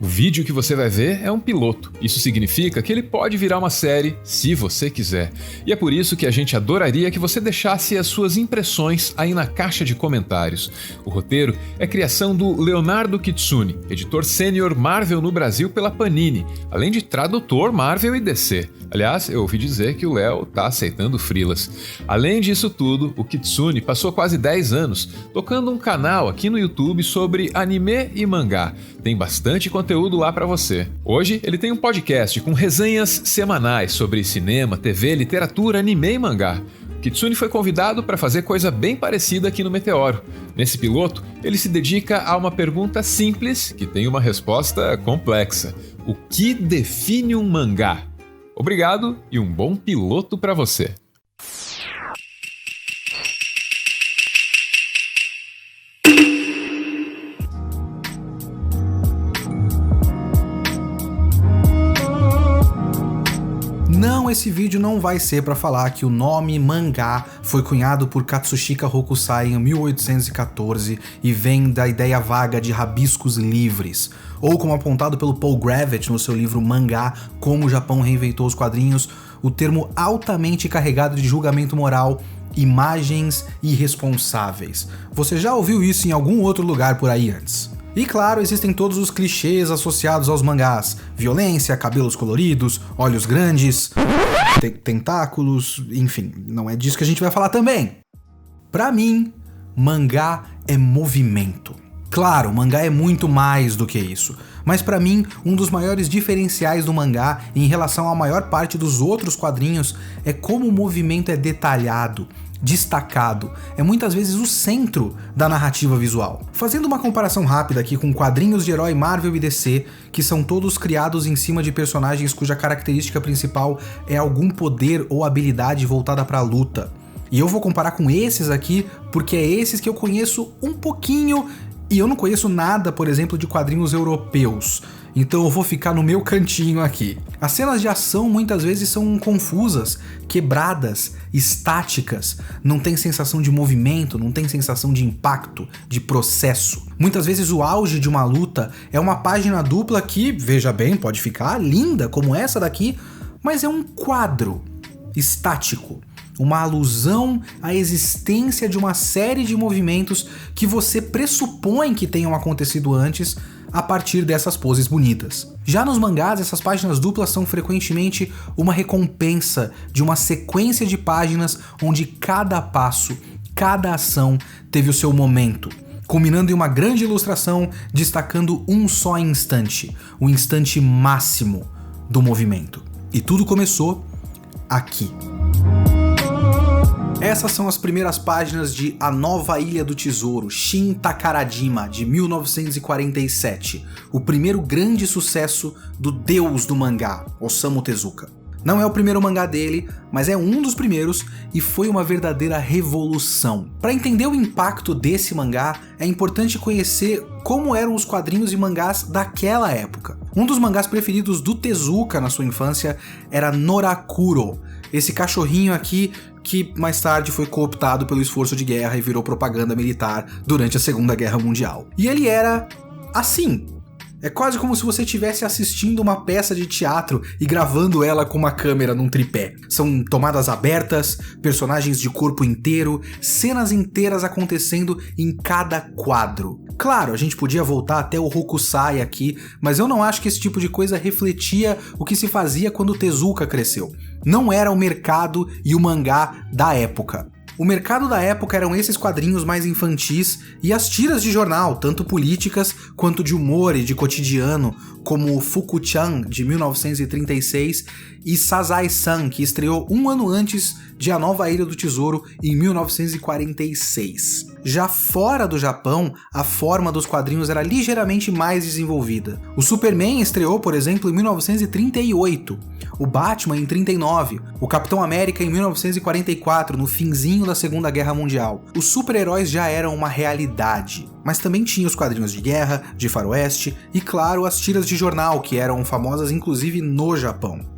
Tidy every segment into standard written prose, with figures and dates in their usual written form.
O vídeo que você vai ver é um piloto. Isso significa que ele pode virar uma série se você quiser. E é por isso que a gente adoraria que você deixasse as suas impressões aí na caixa de comentários. O roteiro é criação do Leonardo Kitsune, editor sênior Marvel no Brasil pela Panini, além de tradutor Marvel e DC. Aliás, eu ouvi dizer que o Léo tá aceitando freelas. Além disso tudo, o Kitsune passou quase 10 anos tocando um canal aqui no YouTube sobre anime e mangá. Tem bastante conteúdo lá pra você. Hoje ele tem um podcast com resenhas semanais sobre cinema, TV, literatura, anime e mangá. Kitsune foi convidado para fazer coisa bem parecida aqui no Meteoro. Nesse piloto, ele se dedica a uma pergunta simples que tem uma resposta complexa. O que define um mangá? Obrigado e um bom piloto para você. Não, esse vídeo não vai ser para falar que o nome mangá foi cunhado por Katsushika Hokusai em 1814 e vem da ideia vaga de rabiscos livres, ou como apontado pelo Paul Gravett no seu livro Mangá, Como o Japão Reinventou os Quadrinhos, o termo altamente carregado de julgamento moral, imagens irresponsáveis. Você já ouviu isso em algum outro lugar por aí antes? E claro, existem todos os clichês associados aos mangás: violência, cabelos coloridos, olhos grandes, tentáculos, enfim, não é disso que a gente vai falar também. Pra mim, mangá é movimento. Claro, mangá é muito mais do que isso, mas pra mim, um dos maiores diferenciais do mangá em relação à maior parte dos outros quadrinhos é como o movimento é detalhado, destacado, é muitas vezes o centro da narrativa visual. Fazendo uma comparação rápida aqui com quadrinhos de herói Marvel e DC, que são todos criados em cima de personagens cuja característica principal é algum poder ou habilidade voltada para a luta. E eu vou comparar com esses aqui, porque é esses que eu conheço um pouquinho, e eu não conheço nada, por exemplo, de quadrinhos europeus. Então eu vou ficar no meu cantinho aqui. As cenas de ação muitas vezes são confusas, quebradas, estáticas, não tem sensação de movimento, não tem sensação de impacto, de processo. Muitas vezes o auge de uma luta é uma página dupla que, veja bem, pode ficar linda como essa daqui, mas é um quadro estático. Uma alusão à existência de uma série de movimentos que você pressupõe que tenham acontecido antes a partir dessas poses bonitas. Já nos mangás, essas páginas duplas são frequentemente uma recompensa de uma sequência de páginas onde cada passo, cada ação teve o seu momento, culminando em uma grande ilustração destacando um só instante, o instante máximo do movimento. E tudo começou aqui. Essas são as primeiras páginas de A Nova Ilha do Tesouro, Shin Takarajima, de 1947, o primeiro grande sucesso do deus do mangá, Osamu Tezuka. Não é o primeiro mangá dele, mas é um dos primeiros e foi uma verdadeira revolução. Para entender o impacto desse mangá, é importante conhecer como eram os quadrinhos e mangás daquela época. Um dos mangás preferidos do Tezuka na sua infância era Norakuro, esse cachorrinho aqui que mais tarde foi cooptado pelo esforço de guerra e virou propaganda militar durante a Segunda Guerra Mundial. E ele era assim. É quase como se você estivesse assistindo uma peça de teatro e gravando ela com uma câmera num tripé. São tomadas abertas, personagens de corpo inteiro, cenas inteiras acontecendo em cada quadro. Claro, a gente podia voltar até o Hokusai aqui, mas eu não acho que esse tipo de coisa refletia o que se fazia quando o Tezuka cresceu. Não era o mercado e o mangá da época. O mercado da época eram esses quadrinhos mais infantis e as tiras de jornal, tanto políticas quanto de humor e de cotidiano, como o Fuku-chan, de 1936, e Sazai-san, que estreou um ano antes de A Nova Ilha do Tesouro, em 1946. Já fora do Japão, a forma dos quadrinhos era ligeiramente mais desenvolvida. O Superman estreou, por exemplo, em 1938, o Batman em 39, o Capitão América em 1944, no finzinho da Segunda Guerra Mundial. Os super-heróis já eram uma realidade, mas também tinha os quadrinhos de guerra, de faroeste e, claro, as tiras de jornal, que eram famosas inclusive no Japão.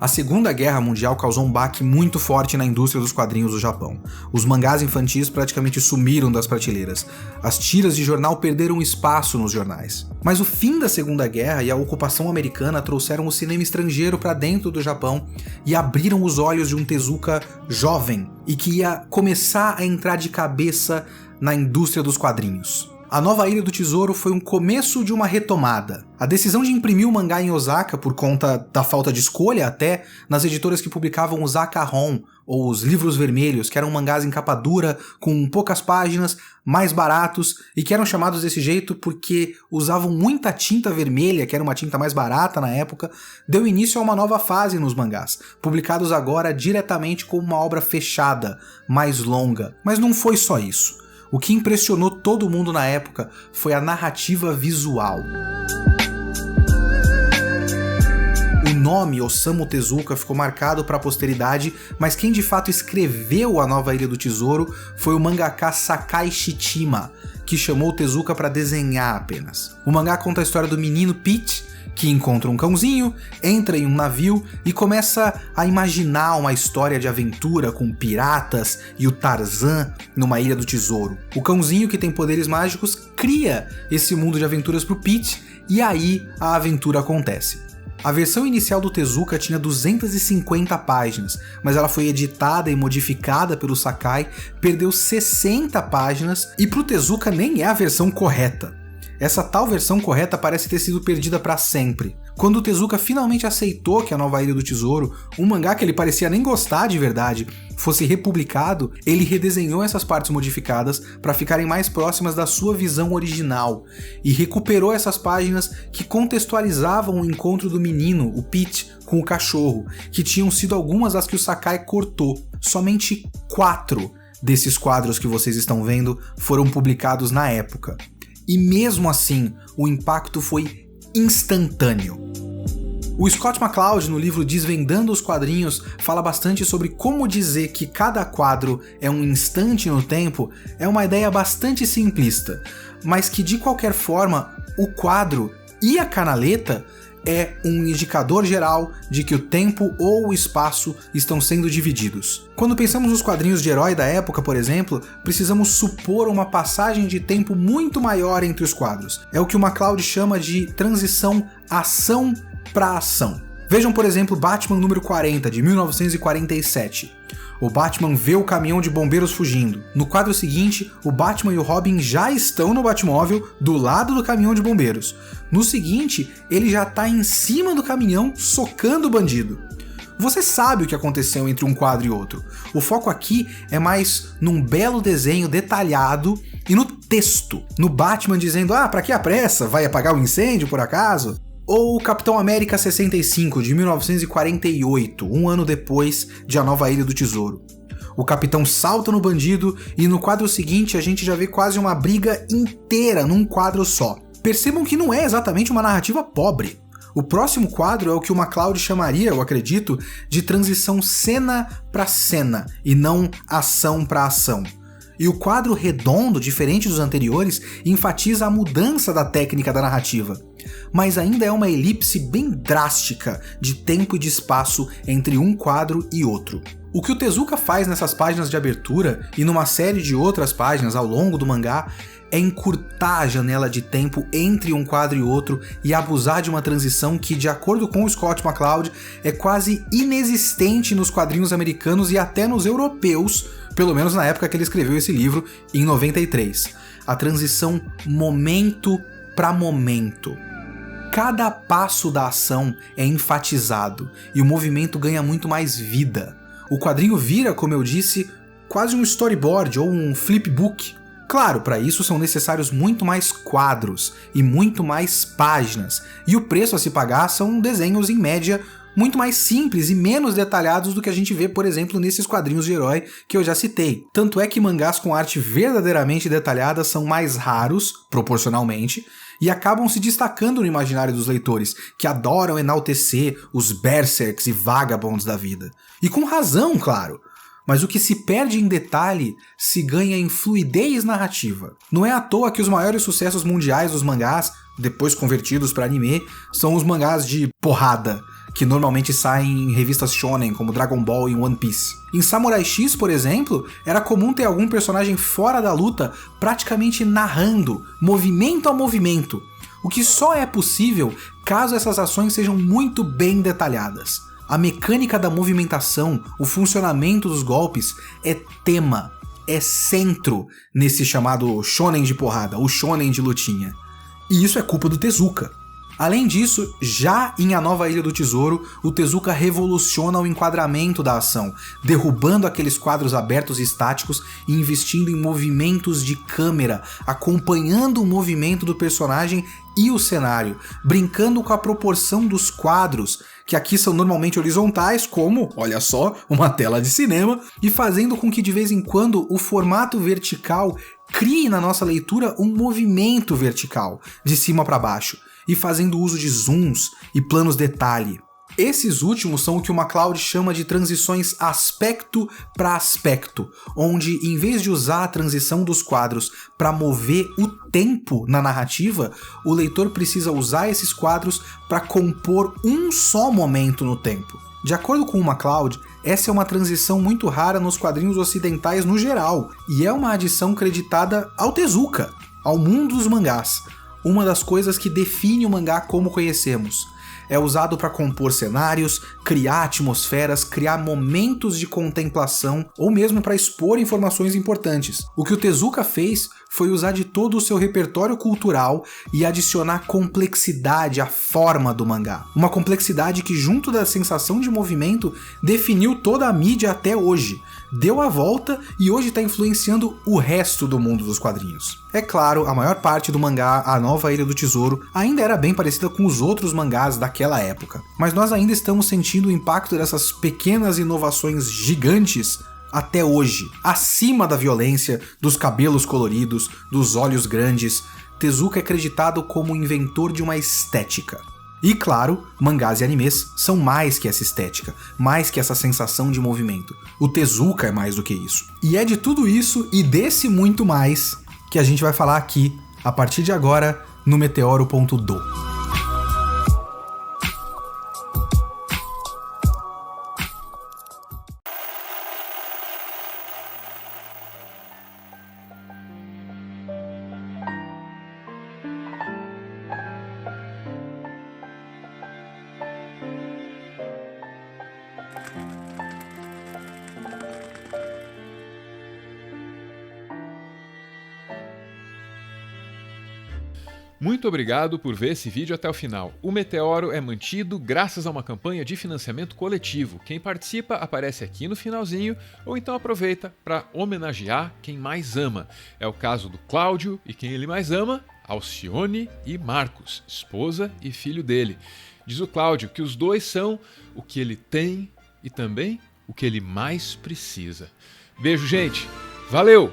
A Segunda Guerra Mundial causou um baque muito forte na indústria dos quadrinhos do Japão. Os mangás infantis praticamente sumiram das prateleiras. As tiras de jornal perderam espaço nos jornais. Mas o fim da Segunda Guerra e a ocupação americana trouxeram o cinema estrangeiro para dentro do Japão e abriram os olhos de um Tezuka jovem e que ia começar a entrar de cabeça na indústria dos quadrinhos. A Nova Ilha do Tesouro foi um começo de uma retomada. A decisão de imprimir o mangá em Osaka, por conta da falta de escolha até, nas editoras que publicavam os Akahon, ou os livros vermelhos, que eram mangás em capa dura, com poucas páginas, mais baratos, e que eram chamados desse jeito porque usavam muita tinta vermelha, que era uma tinta mais barata na época, deu início a uma nova fase nos mangás, publicados agora diretamente como uma obra fechada, mais longa. Mas não foi só isso. O que impressionou todo mundo na época foi a narrativa visual. O nome Osamu Tezuka ficou marcado para a posteridade, mas quem de fato escreveu A Nova Ilha do Tesouro foi o mangaka Sakai Shitima, que chamou Tezuka para desenhar apenas. O mangá conta a história do menino Pete, que encontra um cãozinho, entra em um navio e começa a imaginar uma história de aventura com piratas e o Tarzan numa ilha do tesouro. O cãozinho, que tem poderes mágicos, cria esse mundo de aventuras pro Pete e aí a aventura acontece. A versão inicial do Tezuka tinha 250 páginas, mas ela foi editada e modificada pelo Sakai, perdeu 60 páginas e pro Tezuka nem é a versão correta. Essa tal versão correta parece ter sido perdida para sempre. Quando o Tezuka finalmente aceitou que A Nova Ilha do Tesouro, um mangá que ele parecia nem gostar de verdade, fosse republicado, ele redesenhou essas partes modificadas para ficarem mais próximas da sua visão original e recuperou essas páginas que contextualizavam o encontro do menino, o Pete, com o cachorro, que tinham sido algumas das que o Sakai cortou. Somente 4 desses quadros que vocês estão vendo foram publicados na época. E mesmo assim, o impacto foi instantâneo. O Scott McCloud, no livro Desvendando os Quadrinhos, fala bastante sobre como dizer que cada quadro é um instante no tempo. É uma ideia bastante simplista, mas que de qualquer forma, o quadro e a canaleta é um indicador geral de que o tempo ou o espaço estão sendo divididos. Quando pensamos nos quadrinhos de herói da época, por exemplo, precisamos supor uma passagem de tempo muito maior entre os quadros. É o que o McCloud chama de transição ação para ação. Vejam, por exemplo, Batman número 40, de 1947. O Batman vê o caminhão de bombeiros fugindo. No quadro seguinte, o Batman e o Robin já estão no Batmóvel do lado do caminhão de bombeiros. No seguinte, ele já está em cima do caminhão socando o bandido. Você sabe o que aconteceu entre um quadro e outro. O foco aqui é mais num belo desenho detalhado e no texto. No Batman dizendo, pra que a pressa? Vai apagar o incêndio por acaso? Ou o Capitão América 65, de 1948, um ano depois de A Nova Ilha do Tesouro. O Capitão salta no bandido e no quadro seguinte a gente já vê quase uma briga inteira num quadro só. Percebam que não é exatamente uma narrativa pobre. O próximo quadro é o que o McCloud chamaria, eu acredito, de transição cena para cena e não ação para ação. E o quadro redondo, diferente dos anteriores, enfatiza a mudança da técnica da narrativa. Mas ainda é uma elipse bem drástica de tempo e de espaço entre um quadro e outro. O que o Tezuka faz nessas páginas de abertura e numa série de outras páginas ao longo do mangá é encurtar a janela de tempo entre um quadro e outro e abusar de uma transição que, de acordo com o Scott McCloud, é quase inexistente nos quadrinhos americanos e até nos europeus, pelo menos na época que ele escreveu esse livro, em 93. A transição momento para momento. Cada passo da ação é enfatizado e o movimento ganha muito mais vida. O quadrinho vira, como eu disse, quase um storyboard ou um flipbook. Claro, para isso são necessários muito mais quadros e muito mais páginas, e o preço a se pagar são desenhos em média muito mais simples e menos detalhados do que a gente vê, por exemplo, nesses quadrinhos de herói que eu já citei. Tanto é que mangás com arte verdadeiramente detalhada são mais raros, proporcionalmente, e acabam se destacando no imaginário dos leitores, que adoram enaltecer os berserks e vagabonds da vida. E com razão, claro. Mas o que se perde em detalhe se ganha em fluidez narrativa. Não é à toa que os maiores sucessos mundiais dos mangás, depois convertidos para anime, são os mangás de porrada. que normalmente saem em revistas shonen, como Dragon Ball e One Piece. Em Samurai X, por exemplo, era comum ter algum personagem fora da luta praticamente narrando, movimento a movimento, o que só é possível caso essas ações sejam muito bem detalhadas. A mecânica da movimentação, o funcionamento dos golpes é tema, é centro nesse chamado shonen de porrada, o shonen de lutinha. E isso é culpa do Tezuka. Além disso, já em A Nova Ilha do Tesouro, o Tezuka revoluciona o enquadramento da ação, derrubando aqueles quadros abertos e estáticos e investindo em movimentos de câmera, acompanhando o movimento do personagem e o cenário, brincando com a proporção dos quadros, que aqui são normalmente horizontais, como, olha só, uma tela de cinema, e fazendo com que de vez em quando o formato vertical crie na nossa leitura um movimento vertical, de cima para baixo, e fazendo uso de zooms e planos detalhe. Esses últimos são o que o MacLeod chama de transições aspecto para aspecto, onde em vez de usar a transição dos quadros para mover o tempo na narrativa, o leitor precisa usar esses quadros para compor um só momento no tempo. De acordo com o MacLeod, essa é uma transição muito rara nos quadrinhos ocidentais no geral, e é uma adição creditada ao Tezuka, ao mundo dos mangás, uma das coisas que define o mangá como conhecemos. É usado para compor cenários, criar atmosferas, criar momentos de contemplação ou mesmo para expor informações importantes. O que o Tezuka fez foi usar de todo o seu repertório cultural e adicionar complexidade à forma do mangá. Uma complexidade que, junto da sensação de movimento, definiu toda a mídia até hoje. Deu a volta e hoje está influenciando o resto do mundo dos quadrinhos. É claro, a maior parte do mangá A Nova Ilha do Tesouro ainda era bem parecida com os outros mangás daquela época, mas nós ainda estamos sentindo o impacto dessas pequenas inovações gigantes até hoje. Acima da violência, dos cabelos coloridos, dos olhos grandes, Tezuka é acreditado como o inventor de uma estética. E claro, mangás e animes são mais que essa estética, mais que essa sensação de movimento. O Tezuka é mais do que isso. E é de tudo isso e desse muito mais que a gente vai falar aqui, a partir de agora, no Meteoro.do. Muito obrigado por ver esse vídeo até o final. O Meteoro é mantido graças a uma campanha de financiamento coletivo. Quem participa aparece aqui no finalzinho, ou então aproveita para homenagear quem mais ama. É o caso do Cláudio e quem ele mais ama, Alcione e Marcos, esposa e filho dele. Diz o Cláudio que os dois são o que ele tem e também o que ele mais precisa. Beijo, gente! Valeu!